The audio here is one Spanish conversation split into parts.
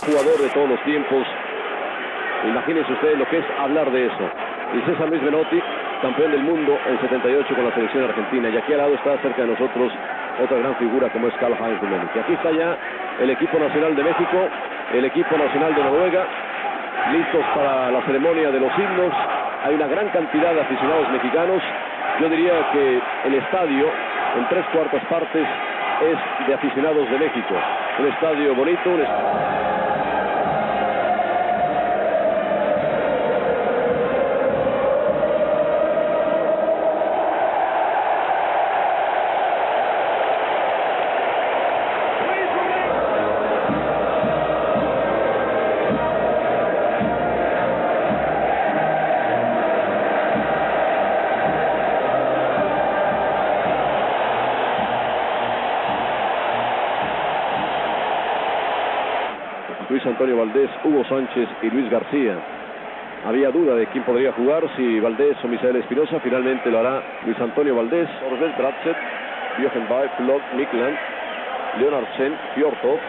jugador de todos los tiempos. Imagínense ustedes lo que es hablar de eso. Y César Luis Menotti, campeón del mundo en 78 con la selección argentina. Y aquí al lado está cerca de nosotros otra gran figura como es Karl-Heinz Rummenigge. Y aquí está ya el equipo nacional de México, el equipo nacional de Noruega, listos para la ceremonia de los himnos. Hay una gran cantidad de aficionados mexicanos. Yo diría que el estadio, en 3/4 partes, es de aficionados de México. Un estadio bonito, un estadio... Luis Antonio Valdés, Hugo Sánchez y Luis García. Había duda de quién podría jugar, si Valdés o Misael Espinosa. Finalmente lo hará Luis Antonio Valdés. Orvel, Bratzett, Björkenberg, Flog, Mikland, Leonardsen, Fjordhoff,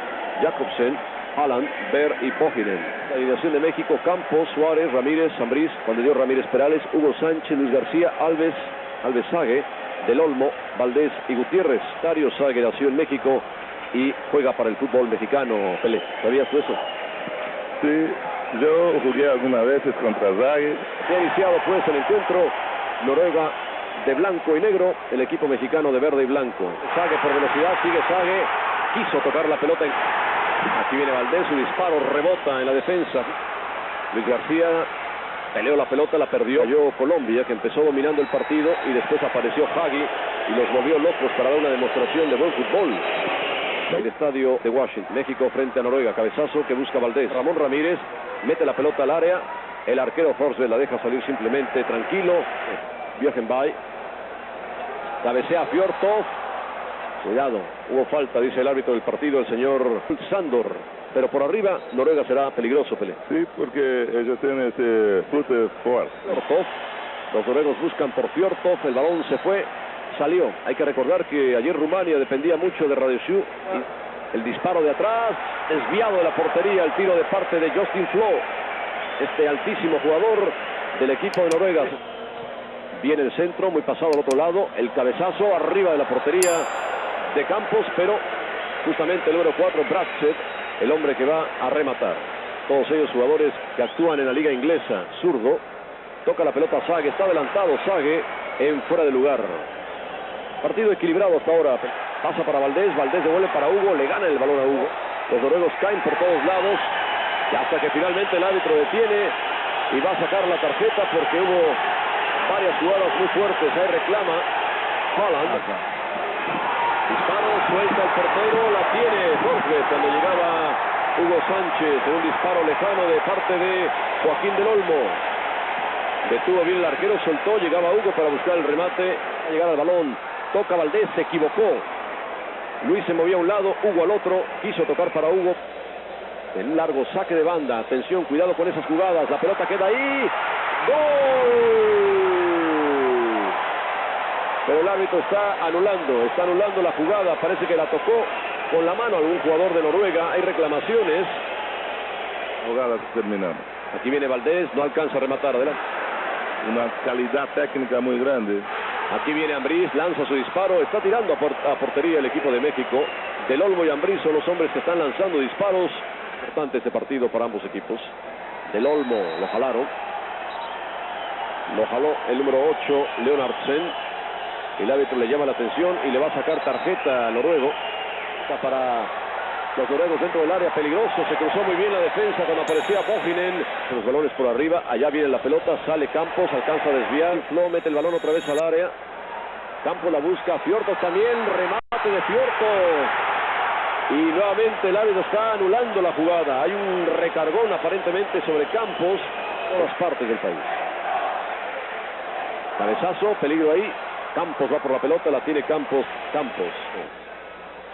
Jacobsen, Alan, Ver y Pohinen. La alineación de México: Campos, Suárez, Ramírez, Ambriz, Juan de Dios Ramírez Perales, Hugo Sánchez, Luis García, Alves Sague, Del Olmo, Valdés y Gutiérrez. Dario Sague nació en México y juega para el fútbol mexicano. Pelé, ¿sabías tú eso? Sí, yo jugué algunas veces contra Sague. Se ha iniciado pues el encuentro. Noruega de blanco y negro, el equipo mexicano de verde y blanco. Sague por velocidad, sigue Sague, quiso tocar la pelota. Aquí viene Valdés, su disparo rebota en la defensa. Luis García peleó la pelota, la perdió. Cayó Colombia, que empezó dominando el partido, y después apareció Hagi y los volvió locos para dar una demostración de buen fútbol. El estadio de Washington, México frente a Noruega. Cabezazo que busca Valdés. Ramón Ramírez mete la pelota al área. El arquero Forsberg la deja salir simplemente tranquilo. Björkenberg cabecea Fjordhoff. Cuidado, hubo falta, dice el árbitro del partido, el señor Sandor. Pero por arriba Noruega será peligroso, Pelé. Sí, porque ellos tienen ese fútbol fuerte. Fjordhoff. Los noruegos buscan por Fjordhoff. El balón se fue. Salió. Hay que recordar que ayer Rumania dependía mucho de Radiosu. El disparo de atrás, desviado de la portería, el tiro de parte de Justin Flo, este altísimo jugador del equipo de Noruega. Viene el centro, muy pasado al otro lado, el cabezazo arriba de la portería de Campos, pero justamente el número 4, Bratzett, el hombre que va a rematar. Todos ellos jugadores que actúan en la liga inglesa. Zurdo, toca la pelota a Sague, está adelantado Sague en fuera de lugar. Partido equilibrado hasta ahora. Pasa para Valdés, Valdés devuelve para Hugo, le gana el balón a Hugo. Los noruegos caen por todos lados, y hasta que finalmente el árbitro detiene y va a sacar la tarjeta porque hubo varias jugadas muy fuertes. Ahí reclama Haaland. Disparo, suelta el portero, la tiene Forsberg cuando llegaba Hugo Sánchez en un disparo lejano de parte de Joaquín Del Olmo. Detuvo bien el arquero, soltó, llegaba Hugo para buscar el remate, llegar al balón. Toca Valdés, se equivocó. Luis se movía a un lado, Hugo al otro, quiso tocar para Hugo. En un largo saque de banda, atención, cuidado con esas jugadas, la pelota queda ahí. ¡Gol! Pero el árbitro está anulando la jugada, parece que la tocó con la mano algún jugador de Noruega. Hay reclamaciones. Jugada terminamos. Aquí viene Valdés, no alcanza a rematar, adelante. Una calidad técnica muy grande. Aquí viene Ambriz, lanza su disparo, está tirando a portería el equipo de México. Del Olmo y Ambriz son los hombres que están lanzando disparos. Importante este partido para ambos equipos. Del Olmo lo jalaron. Lo jaló el número 8, Leonardsen. El árbitro le llama la atención y le va a sacar tarjeta al noruego. Está para los noruegos dentro del área, peligroso. Se cruzó muy bien la defensa cuando aparecía Pohinen. Los balones por arriba, allá viene la pelota, sale Campos, alcanza a desviar. Flo mete el balón otra vez al área. Campos la busca, Fjordhoff también, remate de Fjordhoff. Y nuevamente el árbitro está anulando la jugada. Hay un recargón aparentemente sobre Campos en todas partes del país. Cabezazo, peligro ahí. Campos va por la pelota, la tiene Campos.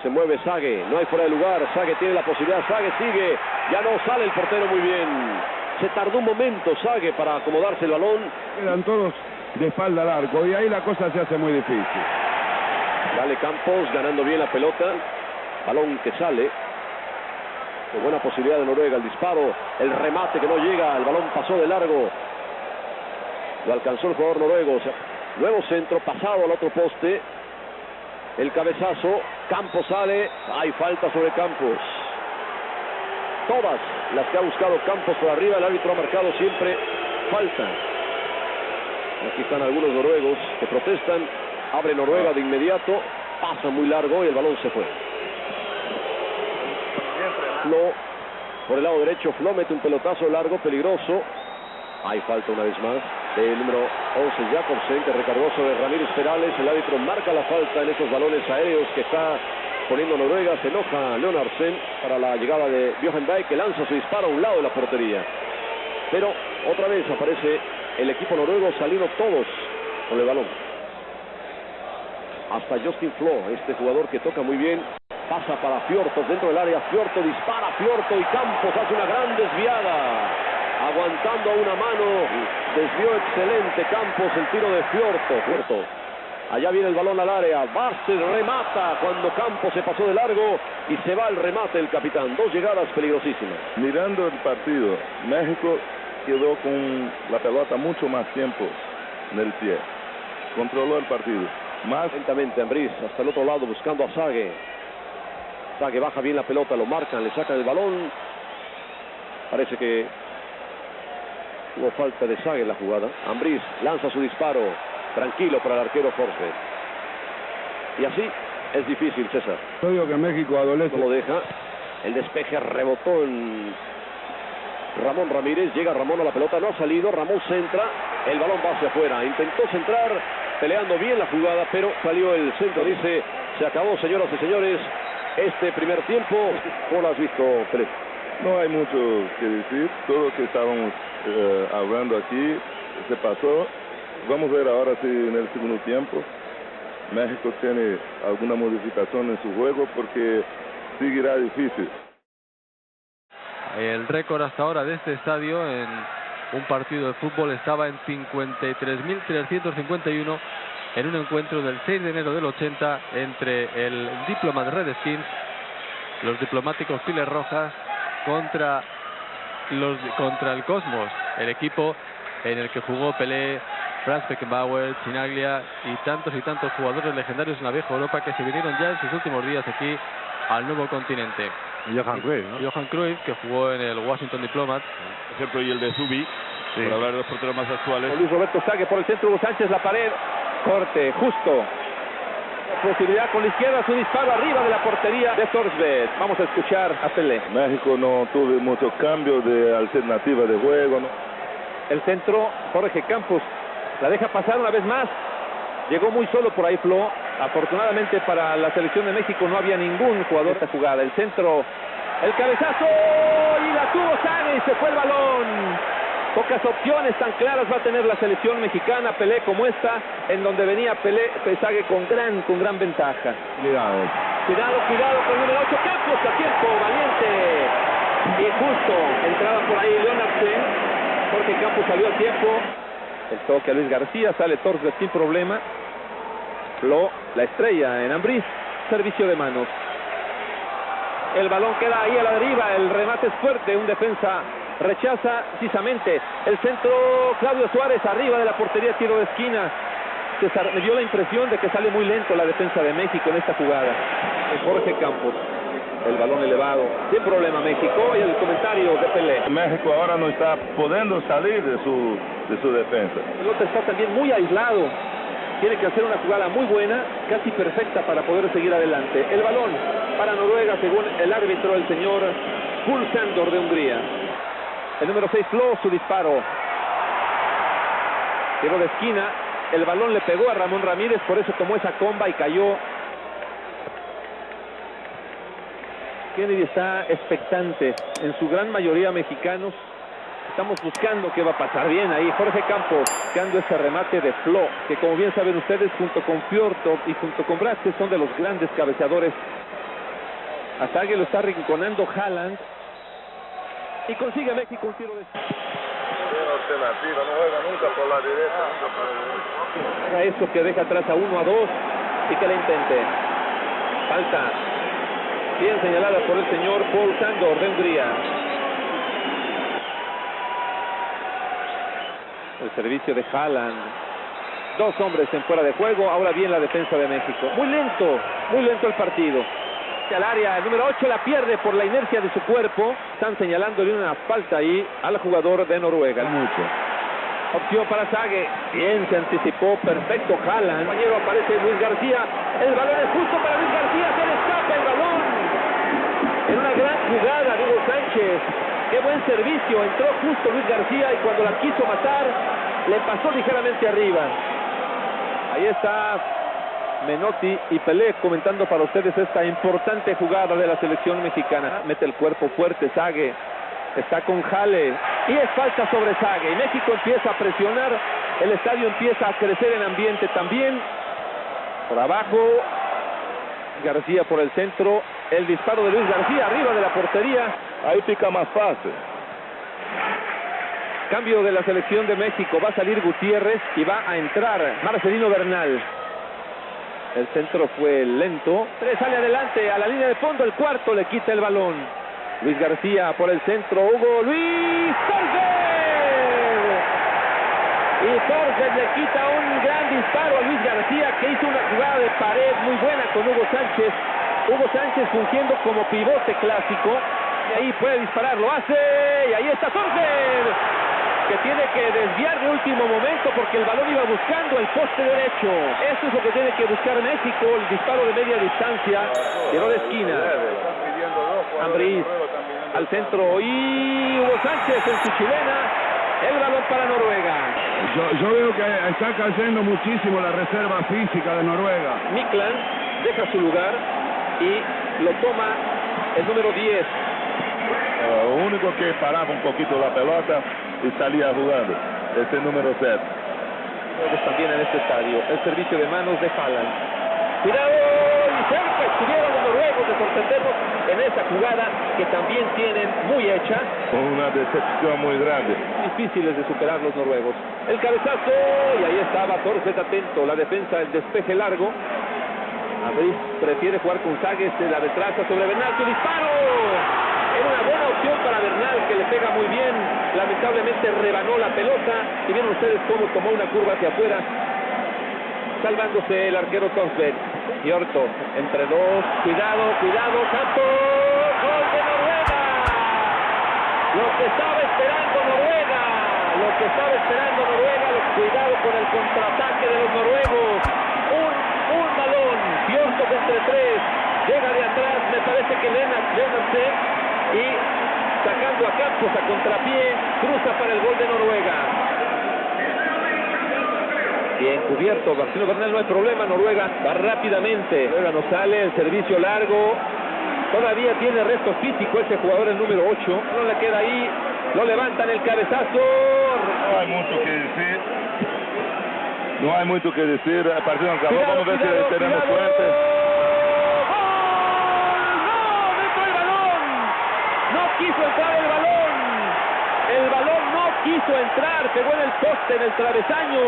Se mueve Sague, no hay fuera de lugar. Sague tiene la posibilidad, Sague sigue. Ya no sale el portero muy bien. Se tardó un momento Sague para acomodarse el balón. Quedan todos de espalda al arco y ahí la cosa se hace muy difícil. Sale Campos ganando bien la pelota. Balón que sale. Con buena posibilidad de Noruega, el disparo, el remate que no llega, el balón pasó de largo. Lo alcanzó el jugador noruego. Nuevo centro, pasado al otro poste. El cabezazo, Campos sale. Hay falta sobre Campos. Todas las que ha buscado Campos por arriba, el árbitro ha marcado siempre falta. Aquí están algunos noruegos que protestan. Abre Noruega de inmediato. Pasa muy largo y el balón se fue. Flo, por el lado derecho, Flo mete un pelotazo largo, peligroso. Hay falta una vez más. El número 11, Jacobsen, que recargó sobre Ramírez Perales. El árbitro marca la falta en estos balones aéreos que está poniendo Noruega. Se enoja Leonardsen para la llegada de Bjørn Dijk, que lanza su disparo a un lado de la portería. Pero otra vez aparece el equipo noruego saliendo todos con el balón. Hasta Justin Flo, este jugador que toca muy bien. Pasa para Fjortoft dentro del área. Fjortoft dispara, Fjortoft, y Campos hace una gran desviada. Aguantando a una mano. Desvió excelente Campos el tiro de Fjortoft. Allá viene el balón al área. Bastel remata cuando Campos se pasó de largo y se va el remate del capitán. Dos llegadas peligrosísimas. Mirando el partido, México quedó con la pelota mucho más tiempo en el pie. Controló el partido. Más lentamente Ambriz hasta el otro lado buscando a Sague. Sague baja bien la pelota, lo marcan, le sacan el balón. Parece que hubo falta de Sague en la jugada. Ambriz lanza su disparo. Tranquilo para el arquero Forsberg. Y así es difícil, César. Yo digo que México adolece. No lo deja. El despeje rebotó en Ramón Ramírez. Llega Ramón a la pelota, no ha salido. Ramón centra. El balón va hacia afuera. Intentó centrar, peleando bien la jugada, pero salió el centro. Dice, se acabó, señoras y señores, este primer tiempo. ¿Cómo lo has visto, Pelé? no hay mucho que decir. Todo lo que estábamos hablando aquí se pasó. Vamos a ver ahora si en el segundo tiempo México tiene alguna modificación en su juego, porque seguirá difícil. El récord hasta ahora de este estadio en un partido de fútbol estaba en 53.351 en un encuentro del 6 de enero del 80 entre el Diplomat Redskins, los diplomáticos Piles Rojas, contra el Cosmos, el equipo en el que jugó Pelé, Franz Beckenbauer, Chinaglia y tantos jugadores legendarios en la vieja Europa que se vinieron ya en sus últimos días aquí al nuevo continente. Y Johan Cruyff, ¿no? Johan Cruyff, que jugó en el Washington Diplomat. Por ejemplo, y el de Zubi, por hablar de los porteros más actuales. Luis Roberto Sague por el centro, Hugo Sánchez, la pared, corte, justo. Posibilidad con la izquierda, su disparo arriba de la portería de Forsberg. Vamos a escuchar a Pelé. México no tuvo muchos cambios de alternativa de juego, ¿no? El centro, Jorge Campos la deja pasar una vez más. Llegó muy solo por ahí Flo. Afortunadamente para la selección de México no había ningún jugador de esta jugada. El centro, el cabezazo, y la tuvo Sague y se fue el balón. Pocas opciones tan claras va a tener la selección mexicana, Pelé, como esta, en donde venía Sague con gran ventaja. Cuidado. Cuidado con el número 8, Campos, a tiempo, valiente. Y justo, entraba por ahí Leonardsen. Jorge Campos salió a tiempo. El toque a Luis García, sale Forsberg sin problema. Flo, la estrella en Ambriz, servicio de manos. El balón queda ahí a la deriva, el remate es fuerte, un defensa rechaza precisamente. El centro, Claudio Suárez arriba de la portería, tiro de esquina. César, me dio la impresión de que sale muy lento la defensa de México en esta jugada. Jorge Campos, el balón elevado, sin problema México, y el comentario de Pelé. México ahora no está pudiendo salir de su defensa. El otro está también muy aislado. Tiene que hacer una jugada muy buena, casi perfecta para poder seguir adelante. El balón para Noruega, según el árbitro, el señor Kul Sandor de Hungría. El número 6, Flo, su disparo. Tiro de esquina. El balón le pegó a Ramón Ramírez, por eso tomó esa comba y cayó. Kennedy está expectante, en su gran mayoría mexicanos. Estamos buscando qué va a pasar. Bien ahí, Jorge Campos, buscando ese remate de Flo, que como bien saben ustedes, junto con Fjortoft y junto con Brache, son de los grandes cabeceadores. A Sague lo está arrinconando Haaland. Y consigue México un tiro de... Alternativa, no juega nunca por la derecha, Haga eso, que deja atrás a 1, a 2 y que la intente. Falta. Bien señalada por el señor Paul Sandor de Hungría. El servicio de Haaland. 2 hombres en fuera de juego. Ahora bien la defensa de México. Muy lento el partido. Al área, el número 8 la pierde por la inercia de su cuerpo. Están señalándole una falta ahí al jugador de Noruega. Mucho. Opción para Sage. Bien, se anticipó. Perfecto Haaland. Compañero, aparece Luis García. El balón es justo para Luis García. Se le escapa el balón. En una gran jugada de Hugo Sánchez. Qué buen servicio. Entró justo Luis García y cuando la quiso matar, le pasó ligeramente arriba. Ahí está Menotti y Pelé comentando para ustedes esta importante jugada de la selección mexicana. Mete el cuerpo fuerte Sage. Está con Jale. Y es falta sobre Sage. Y México empieza a presionar. El estadio empieza a crecer en ambiente también. Por abajo. García por el centro. El disparo de Luis García arriba de la portería. Ahí fica más fácil. Cambio de la selección de México. Va a salir Gutiérrez y va a entrar Marcelino Bernal. El centro fue lento. Sale adelante a la línea de fondo. El cuarto le quita el balón. Luis García por el centro. Hugo Luis Torres. Y Torres le quita un gran disparo a Luis García, que hizo una jugada de pared muy buena con Hugo Sánchez. Hugo Sánchez fungiendo como pivote clásico. Y ahí puede disparar. Lo hace. Y ahí está Torres, que tiene que desviar de último momento porque el balón iba buscando el poste derecho. Eso es lo que tiene que buscar México. El disparo de media distancia. Tiró de esquina. Ambriz al centro y Hugo Sánchez en su chilena. El balón para Noruega. Yo veo que está cayendo muchísimo la reserva física de Noruega. Miklan deja su lugar y lo toma el número 10. Lo único que paraba un poquito la pelota y salía jugando. Este número 7. También en este estadio. El servicio de manos de Haaland. Cuidado y cerca estuvieron los noruegos de sorprendernos en esa jugada que también tienen muy hecha. Una decepción muy grande. Difíciles de superar los noruegos. El cabezazo y ahí estaba Torres atento. La defensa, el despeje largo. Ambriz prefiere jugar con Sage, se la retrasa sobre Bernal. ¡Su disparo! Era una buena opción para Bernal, que le pega muy bien. Lamentablemente rebanó la pelota. Y vieron ustedes cómo tomó una curva hacia afuera, salvándose el arquero Torsberg. Hjorto entre dos. Cuidado, Campos. ¡Gol de Noruega! Lo que estaba esperando Noruega. Cuidado con el contraataque de los noruegos. Un balón. Hjorto entre 3. Llega de atrás. Me parece que Lennartsen. Y sacando a Campos a contrapié, cruza para el gol de Noruega. Bien cubierto, Marcelo Bernal, no hay problema. Noruega va rápidamente. Noruega no sale, el servicio largo. Todavía tiene resto físico ese jugador, el número 8. No le queda ahí, lo levantan el cabezazo. No hay mucho que decir. El partido acabó. Vamos a ver si tenemos suerte. Quiso entrar el balón no quiso entrar, pegó en el poste, en el travesaño,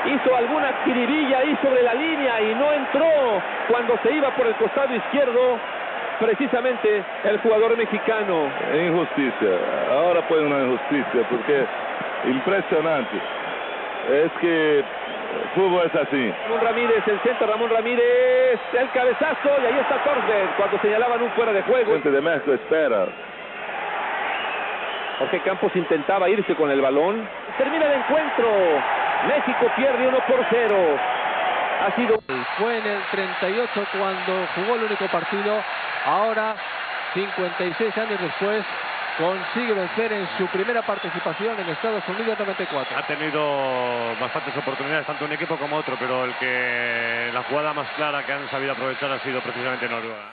hizo alguna tiribilla ahí sobre la línea y no entró cuando se iba por el costado izquierdo, precisamente el jugador mexicano. Injusticia, ahora fue una injusticia porque impresionante, es que fútbol es así. Ramón Ramírez, el centro, Ramón Ramírez, el cabezazo y ahí está Torres cuando señalaban un fuera de juego. Gente de México espera. Jorge Campos intentaba irse con el balón. Termina el encuentro. México pierde 1-0. Ha sido... Fue en el 38 cuando jugó el único partido. Ahora, 56 años después, consigue vencer en su primera participación en Estados Unidos 94. Ha tenido bastantes oportunidades, tanto un equipo como otro, pero la jugada más clara que han sabido aprovechar ha sido precisamente Noruega.